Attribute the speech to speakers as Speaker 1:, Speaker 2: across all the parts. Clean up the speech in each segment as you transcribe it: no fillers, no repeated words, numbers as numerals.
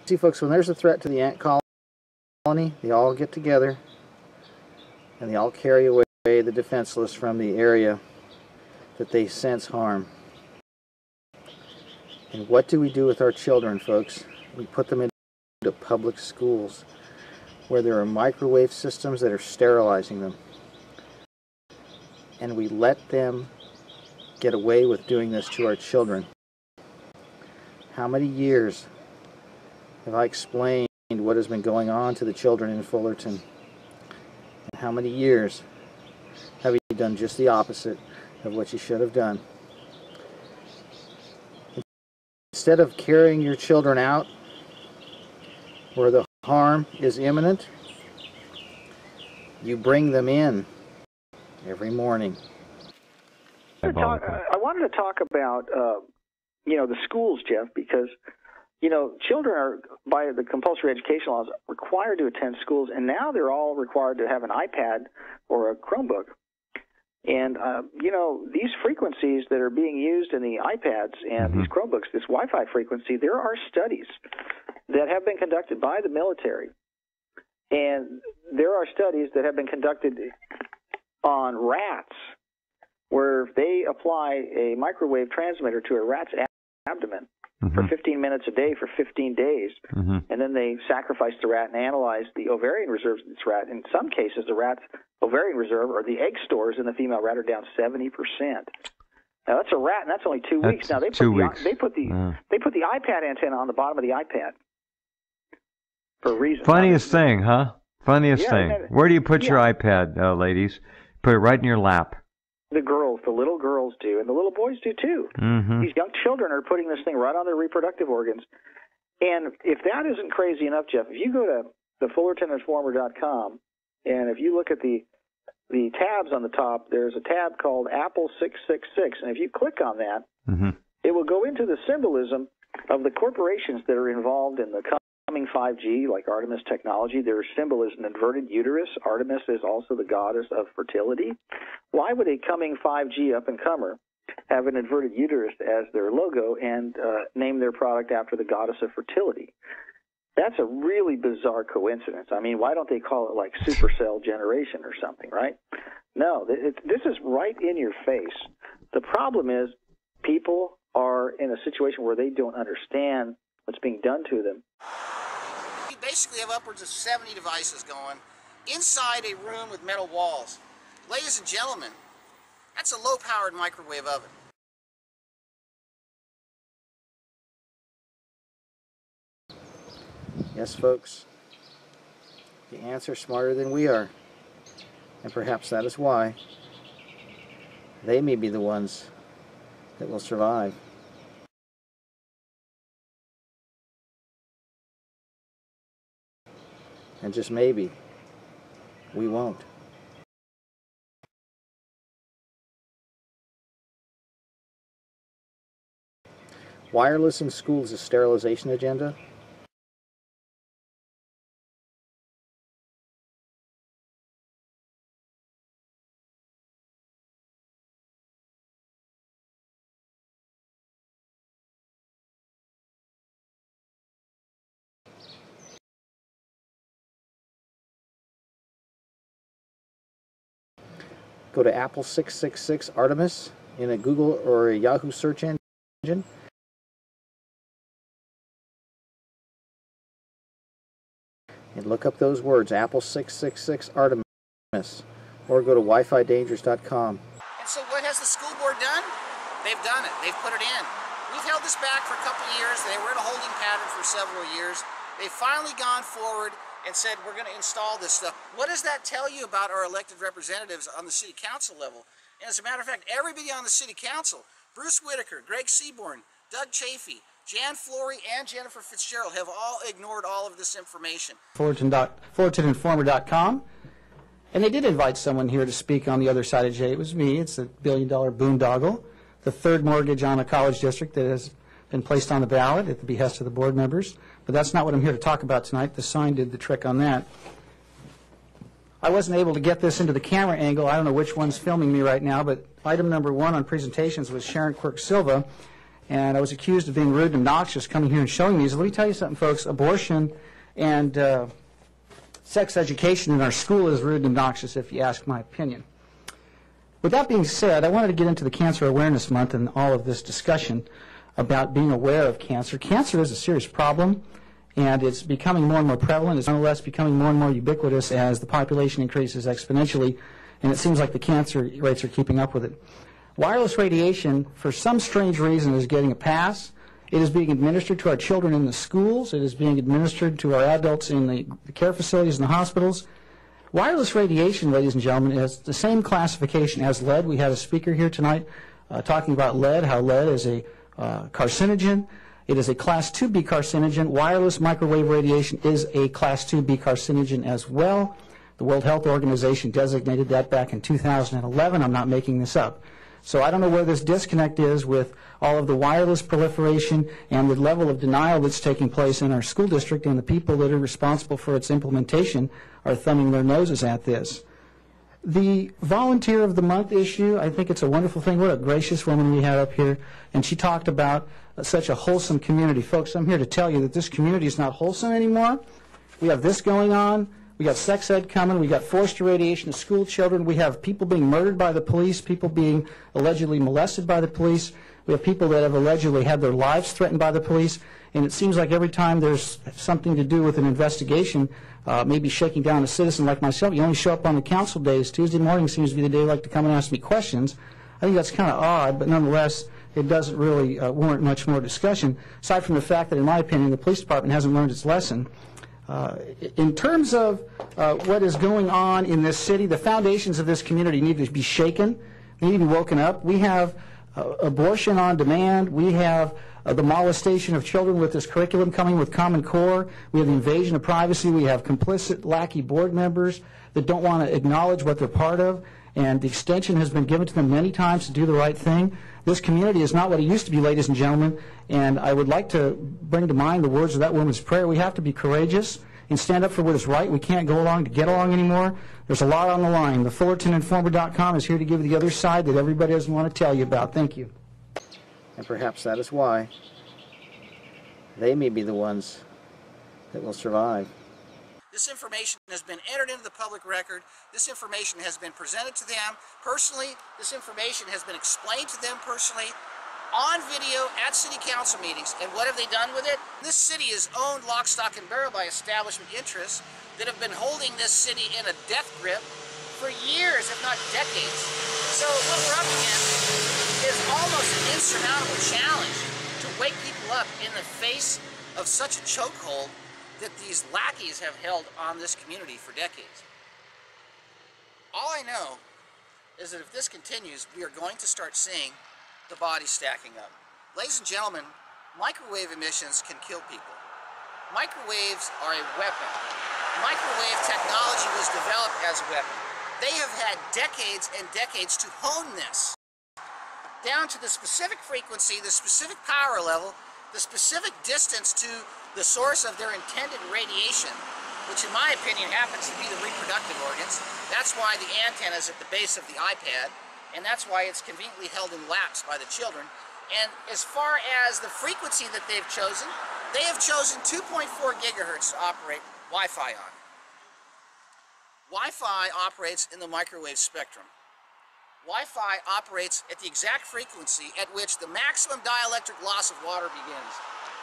Speaker 1: See, folks, when there's a threat to the ant colony, they all get together and they all carry away the defenseless from the area that they sense harm. And what do we do with our children, folks? We put them into public schools where there are microwave systems that are sterilizing them. And we let them get away with doing this to our children. How many years have I explained what has been going on to the children in Fullerton? And how many years have you done just the opposite of what you should have done? Instead of carrying your children out where the harm is imminent, you bring them in every morning.
Speaker 2: I wanted to talk about, the schools, Jeff, because, children are, by the compulsory education laws, required to attend schools, and now they're all required to have an iPad or a Chromebook. And, these frequencies that are being used in the iPads and these Chromebooks, this Wi-Fi frequency, there are studies that have been conducted by the military. And there are studies that have been conducted on rats where they apply a microwave transmitter to a rat's abdomen for 15 minutes a day for 15 days. And then they sacrifice the rat and analyze the ovarian reserves of this rat. In some cases, the rat's ovarian reserve or the egg stores in the female rat are down 70%. Now that's a rat, and that's only 2 weeks. Now they put the iPad antenna on the bottom of the iPad for a reason.
Speaker 3: Funniest thing, huh? Funniest thing. Where do you put your iPad, ladies? Put it right in your lap.
Speaker 2: The girls, the little girls do, and the little boys do too. These young children are putting this thing right on their reproductive organs. And if that isn't crazy enough, Jeff, if you go to the FullertonInformer.com, and if you look at the tabs on the top, there's a tab called Apple 666, and if you click on that, it will go into the symbolism of the corporations that are involved in the coming 5G, like Artemis Technology. Their symbol is an inverted uterus. Artemis is also the goddess of fertility. Why would a coming 5G up-and-comer have an inverted uterus as their logo and name their product after the goddess of fertility? That's a really bizarre coincidence. I mean, why don't they call it like supercell generation or something, right? No, this is right in your face. The problem is people are in a situation where they don't understand what's being done to them.
Speaker 1: You basically have upwards of 70 devices going inside a room with metal walls. Ladies and gentlemen, that's a low-powered microwave oven. Yes, folks, the ants are smarter than we are, and perhaps that is why they may be the ones that will survive. And just maybe, we won't. Wireless in schools, a sterilization agenda. Go to Apple 666 Artemis in a Google or a Yahoo search engine. And look up those words, Apple 666 Artemis, or go to WiFiDangers.com. And so what has the school board done? They've done it. They've put it in. We've held this back for a couple of years. They were in a holding pattern for several years. They've finally gone forward and said, we're going to install this stuff. What does that tell you about our elected representatives on the city council level? And as a matter of fact, everybody on the city council, Bruce Whitaker, Greg Seaborn, Doug Chafee, Jan Flory, and Jennifer Fitzgerald have all ignored all of this information.
Speaker 4: FullertonInformer.com. And they did invite someone here to speak on the other side of Jay. It was me. It's a billion-dollar boondoggle, the third mortgage on a college district that has been placed on the ballot at the behest of the board members. But that's not what I'm here to talk about tonight. The sign did the trick on that. I wasn't able to get this into the camera angle. I don't know which one's filming me right now, but item number 1 on presentations was Sharon Quirk Silva. and I was accused of being rude and obnoxious coming here and showing these. Let me tell you something, folks. Abortion and sex education in our school is rude and obnoxious, if you ask my opinion. With that being said, I wanted to get into the Cancer Awareness Month and all of this discussion about being aware of cancer. Cancer is a serious problem, and it's becoming more and more prevalent. It's nonetheless becoming more and more ubiquitous as the population increases exponentially, and it seems like the cancer rates are keeping up with it. Wireless radiation, for some strange reason, is getting a pass. It is being administered to our children in the schools. It is being administered to our adults in the care facilities and the hospitals. Wireless radiation, ladies and gentlemen, is the same classification as lead. We had a speaker here tonight talking about lead, how lead is a carcinogen. It is a Class 2B carcinogen. Wireless microwave radiation is a Class 2B carcinogen as well. The World Health Organization designated that back in 2011. I'm not making this up. So I don't know where this disconnect is with all of the wireless proliferation and the level of denial that's taking place in our school district, and the people that are responsible for its implementation are thumbing their noses at this. The Volunteer of the Month issue, I think it's a wonderful thing. What a gracious woman we had up here. And she talked about such a wholesome community. Folks, I'm here to tell you that this community is not wholesome anymore. We have this going on. We got sex ed coming. We got forced irradiation of school children. We have people being murdered by the police, people being allegedly molested by the police. We have people that have allegedly had their lives threatened by the police. And it seems like every time there's something to do with an investigation, maybe shaking down a citizen like myself, you only show up on the council days. Tuesday morning seems to be the day you like to come and ask me questions. I think that's kind of odd, but nonetheless, it doesn't really warrant much more discussion, aside from the fact that, in my opinion, the police department hasn't learned its lesson. In terms of what is going on in this city, the foundations of this community need to be shaken. They need to be woken up. We have abortion on demand. We have the molestation of children with this curriculum coming with Common Core. We have the invasion of privacy. We have complicit, lackey board members that don't want to acknowledge what they're part of, and the extension has been given to them many times to do the right thing. This community is not what it used to be, ladies and gentlemen, and I would like to bring to mind the words of that woman's prayer. We have to be courageous and stand up for what is right. We can't go along to get along anymore. There's a lot on the line. The FullertonInformer.com is here to give you the other side that everybody doesn't want to tell you about. Thank you.
Speaker 1: And perhaps that is why they may be the ones that will survive.
Speaker 5: This information has been entered into the public record. This information has been presented to them personally. This information has been explained to them personally on video at city council meetings. And what have they done with it? This city is owned lock, stock, and barrel by establishment interests that have been holding this city in a death grip for years, if not decades. So what we're up against is almost an insurmountable challenge to wake people up in the face of such a chokehold that these lackeys have held on this community for decades. All I know is that if this continues, we are going to start seeing the bodies stacking up. Ladies and gentlemen, microwave emissions can kill people. Microwaves are a weapon. Microwave technology was developed as a weapon. They have had decades and decades to hone this down to the specific frequency, the specific power level, the specific distance to the source of their intended radiation, which in my opinion happens to be the reproductive organs. That's why the antenna is at the base of the iPad, and that's why it's conveniently held in laps by the children. And as far as the frequency that they've chosen, they have chosen 2.4 gigahertz to operate Wi-Fi on. Wi-Fi operates in the microwave spectrum. Wi-Fi operates at the exact frequency at which the maximum dielectric loss of water begins.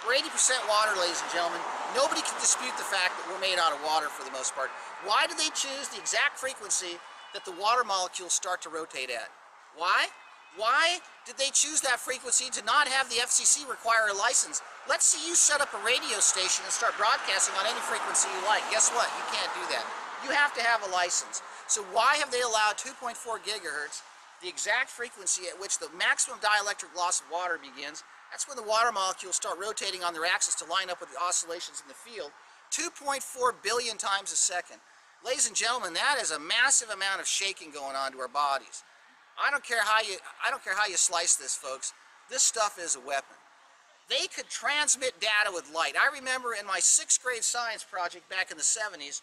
Speaker 5: We're 80% water, ladies and gentlemen. Nobody can dispute the fact that we're made out of water for the most part. Why do they choose the exact frequency that the water molecules start to rotate at? Why? Why did they choose that frequency to not have the FCC require a license? Let's see you set up a radio station and start broadcasting on any frequency you like. Guess what? You can't do that. You have to have a license. So why have they allowed 2.4 gigahertz, the exact frequency at which the maximum dielectric loss of water begins? That's when the water molecules start rotating on their axis to line up with the oscillations in the field, 2.4 billion times a second. Ladies and gentlemen, that is a massive amount of shaking going on to our bodies. I don't care how you slice this, folks. This stuff is a weapon. They could transmit data with light. I remember in my 6th grade science project back in the 70s,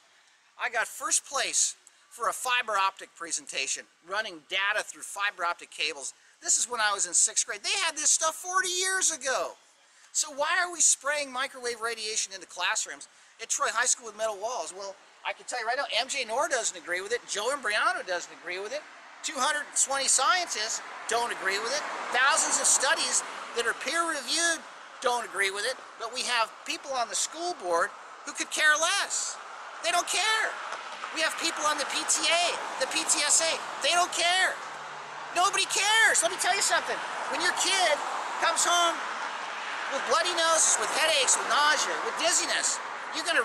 Speaker 5: I got first place for a fiber optic presentation, running data through fiber optic cables This is when I was in 6th grade. They had this stuff 40 years ago. So why are we spraying microwave radiation into classrooms at Troy High School with metal walls? Well, I can tell you right now, MJ Knorr doesn't agree with it. Joe Imbriano doesn't agree with it. 220 scientists don't agree with it. Thousands of studies that are peer-reviewed don't agree with it. But we have people on the school board who could care less. They don't care. We have people on the PTA, the PTSA. They don't care. Nobody cares. Let me tell you something. When your kid comes home with bloody noses, with headaches, with nausea, with dizziness, you're gonna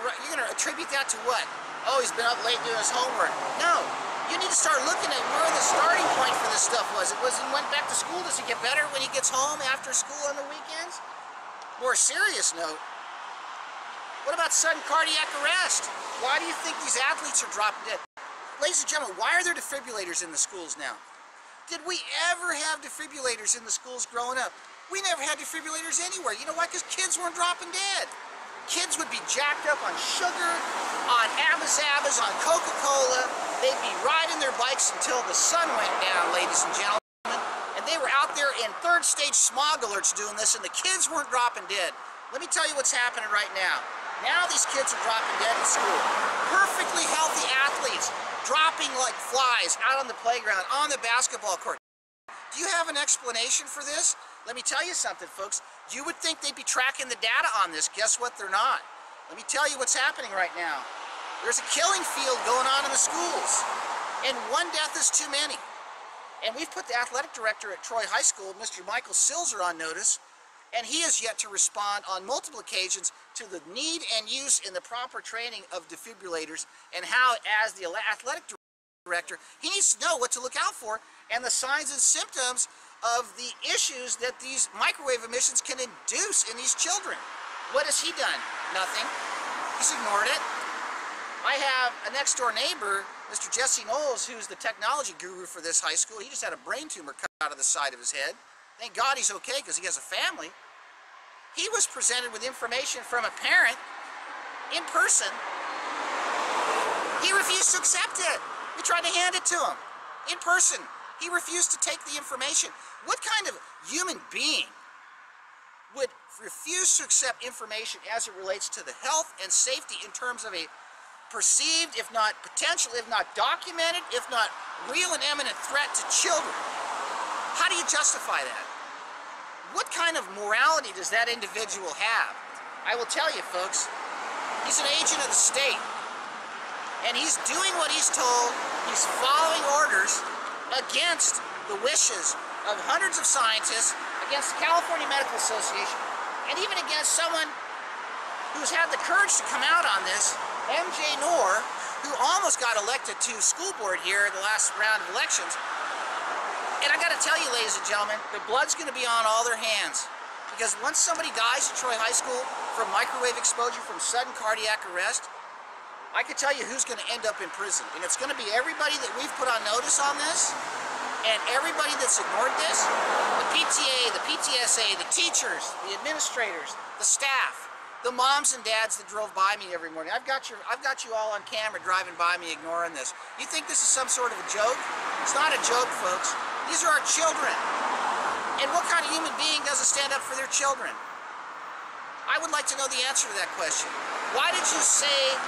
Speaker 5: attribute that to what? Oh, he's been up late doing his homework. No. You need to start looking at where the starting point for this stuff was. It was he went back to school. Does he get better when he gets home after school on the weekends? More serious note, what about sudden cardiac arrest? Why do you think these athletes are dropping dead? Ladies and gentlemen, why are there defibrillators in the schools now? Did we ever have defibrillators in the schools growing up? We never had defibrillators anywhere. You know why? Because kids weren't dropping dead. Kids would be jacked up on sugar, on Abba-Zabbas, on Coca-Cola. They'd be riding their bikes until the sun went down, ladies and gentlemen. And they were out there in third stage smog alerts doing this, and the kids weren't dropping dead. Let me tell you what's happening right now. Now these kids are dropping dead in school. Perfectly healthy athletes dropping like flies out on the playground, on the basketball court. Do you have an explanation for this? Let me tell you something, folks. You would think they'd be tracking the data on this. Guess what? They're not. Let me tell you what's happening right now. There's a killing field going on in the schools, and one death is too many. And we've put the athletic director at Troy High School, Mr. Michael Silzer, on notice, and he has yet to respond on multiple occasions to the need and use in the proper training of defibrillators, and how, as the athletic director, he needs to know what to look out for and the signs and symptoms of the issues that these microwave emissions can induce in these children. What has he done? Nothing. He's ignored it. I have a next door neighbor, Mr. Jesse Knowles, who's the technology guru for this high school. He just had a brain tumor cut out of the side of his head. Thank God he's okay because he has a family. He was presented with information from a parent in person. He refused to accept it. We tried to hand it to him in person. He refused to take the information. What kind of human being would refuse to accept information as it relates to the health and safety in terms of a perceived, if not potential, if not documented, if not real and imminent threat to children? How do you justify that? What kind of morality does that individual have? I will tell you, folks, he's an agent of the state, and he's doing what he's told. He's following orders against the wishes of hundreds of scientists, against the California Medical Association, and even against someone who's had the courage to come out on this, MJ Knorr, who almost got elected to school board here in the last round of elections. And I got to tell you, ladies and gentlemen, the blood's going to be on all their hands. Because once somebody dies at Troy High School from microwave exposure, from sudden cardiac arrest, I can tell you who's going to end up in prison. And it's going to be everybody that we've put on notice on this, and everybody that's ignored this, the PTA, the PTSA, the teachers, the administrators, the staff, the moms and dads that drove by me every morning. I've got you all on camera driving by me ignoring this. You think this is some sort of a joke? It's not a joke, folks. These are our children. And what kind of human being doesn't stand up for their children? I would like to know the answer to that question. Why did you save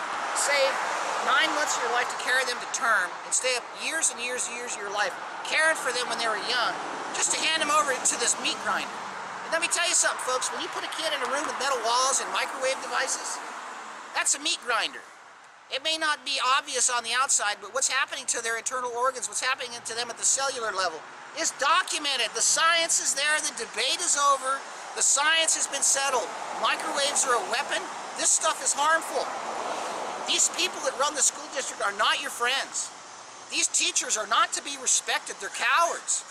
Speaker 5: 9 months of your life to carry them to term and stay up years and years and years of your life caring for them when they were young, just to hand them over to this meat grinder? And let me tell you something, folks. When you put a kid in a room with metal walls and microwave devices, that's a meat grinder. It may not be obvious on the outside, but what's happening to their internal organs, what's happening to them at the cellular level, is documented. The science is there. The debate is over. The science has been settled. Microwaves are a weapon. This stuff is harmful. These people that run the school district are not your friends. These teachers are not to be respected. They're cowards.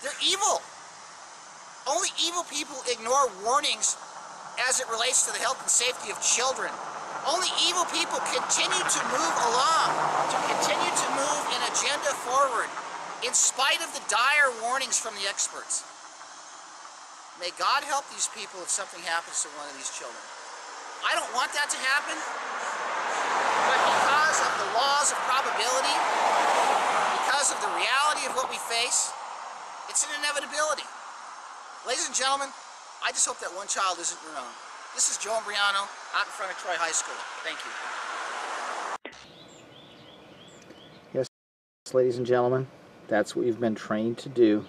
Speaker 5: They're evil. Only evil people ignore warnings as it relates to the health and safety of children. Only evil people continue to move along, to continue to move an agenda forward, in spite of the dire warnings from the experts. May God help these people if something happens to one of these children. I don't want that to happen, but because of the laws of probability, because of the reality of what we face, It's an inevitability. Ladies and gentlemen, I just hope that one child isn't your own. This is Joe Imbriano out in front of Troy High School. Thank you.
Speaker 1: Yes, ladies and gentlemen, that's what we've been trained to do,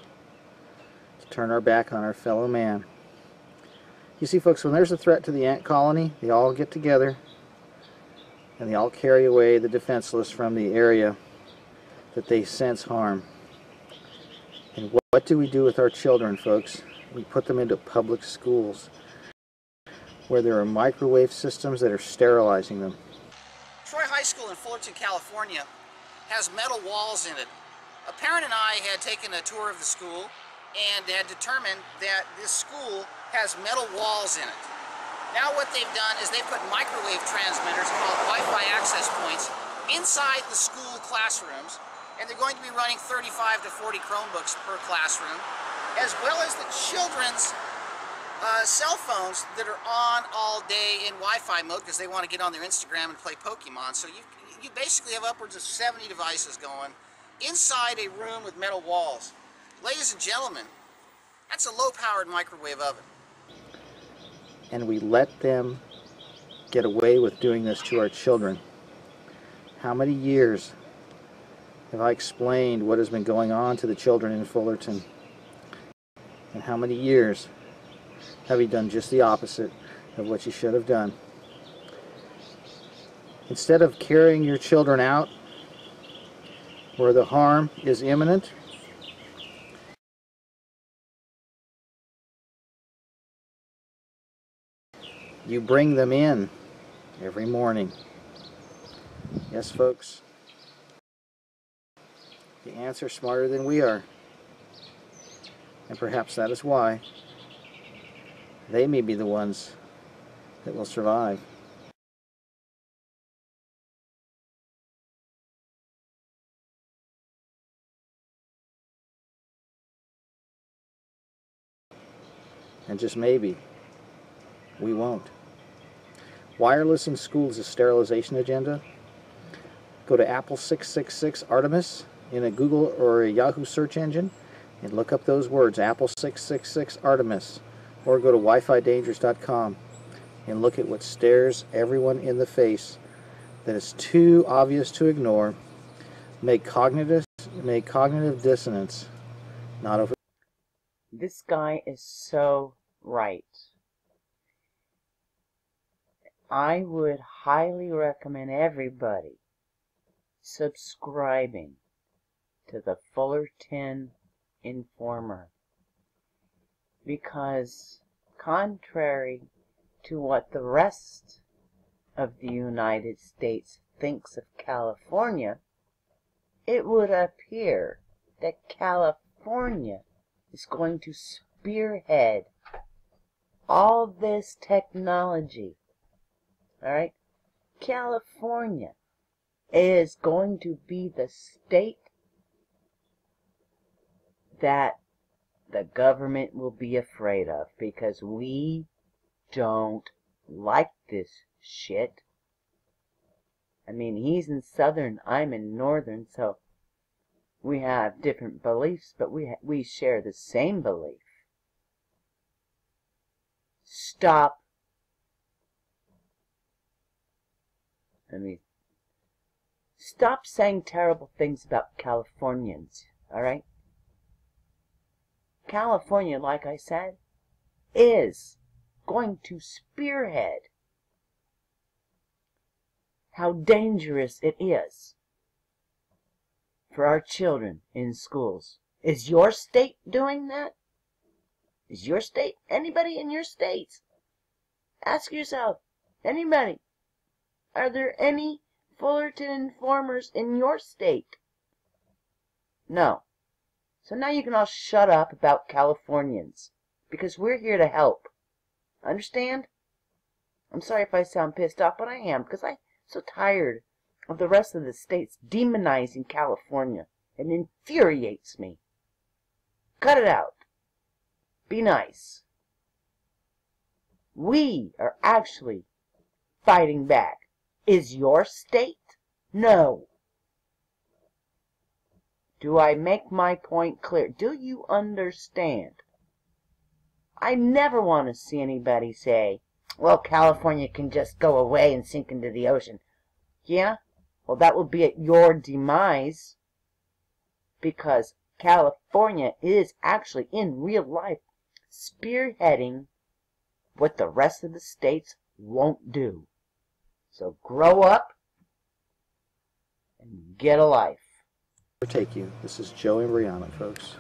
Speaker 1: to turn our back on our fellow man. You see, folks, when there's a threat to the ant colony, they all get together and they all carry away the defenseless from the area that they sense harm. And what do we do with our children, folks? We put them into public schools where there are microwave systems that are sterilizing them.
Speaker 5: Troy High School in Fullerton, California has metal walls in it. A parent and I had taken a tour of the school and had determined that this school has metal walls in it. Now what they've done is they've put microwave transmitters called Wi-Fi access points inside the school classrooms, and they're going to be running 35 to 40 Chromebooks per classroom, as well as the children's cell phones that are on all day in Wi-Fi mode because they want to get on their Instagram and play Pokemon. So you basically have upwards of 70 devices going inside a room with metal walls. Ladies and gentlemen, that's a low-powered microwave oven.
Speaker 1: And we let them get away with doing this to our children. How many years have I explained what has been going on to the children in Fullerton? And how many years have you done just the opposite of what you should have done? Instead of carrying your children out where the harm is imminent, you bring them in every morning. Yes, folks. The ants are smarter than we are. And perhaps that is why they may be the ones that will survive. And just maybe, we won't. Wireless in schools is sterilization agenda. Go to Apple 666 Artemis in a Google or a Yahoo search engine and look up those words, Apple 666 Artemis, or go to WiFiDangers.com and look at what stares everyone in the face that is too obvious to ignore. Make cognitive dissonance not over.
Speaker 6: This guy is so right. I would highly recommend everybody subscribing to the Fullerton Informer, because contrary to what the rest of the United States thinks of California, it would appear that California is going to spearhead all this technology. Alright? California is going to be the state that the government will be afraid of, because we don't like this shit. I mean, he's in southern, I'm in northern, so we have different beliefs, but we share the same belief. Stop. Stop saying terrible things about Californians, alright? California, like I said, is going to spearhead how dangerous it is for our children in schools. Is your state doing that? Is your state? Anybody in your state? Ask yourself, anybody, are there any Fullerton Informers in your state? No. So now you can all shut up about Californians, because we're here to help. Understand? I'm sorry if I sound pissed off, but I am, because I'm so tired of the rest of the states demonizing California. It infuriates me. Cut it out. Be nice. We are actually fighting back. Is your state? No. Do I make my point clear? Do you understand? I never want to see anybody say, well, California can just go away and sink into the ocean. Yeah? Well, that will be at your demise, because California is actually, in real life, spearheading what the rest of the states won't do. So grow up and get a life.
Speaker 1: Take you. This is Joe and Brianna, folks.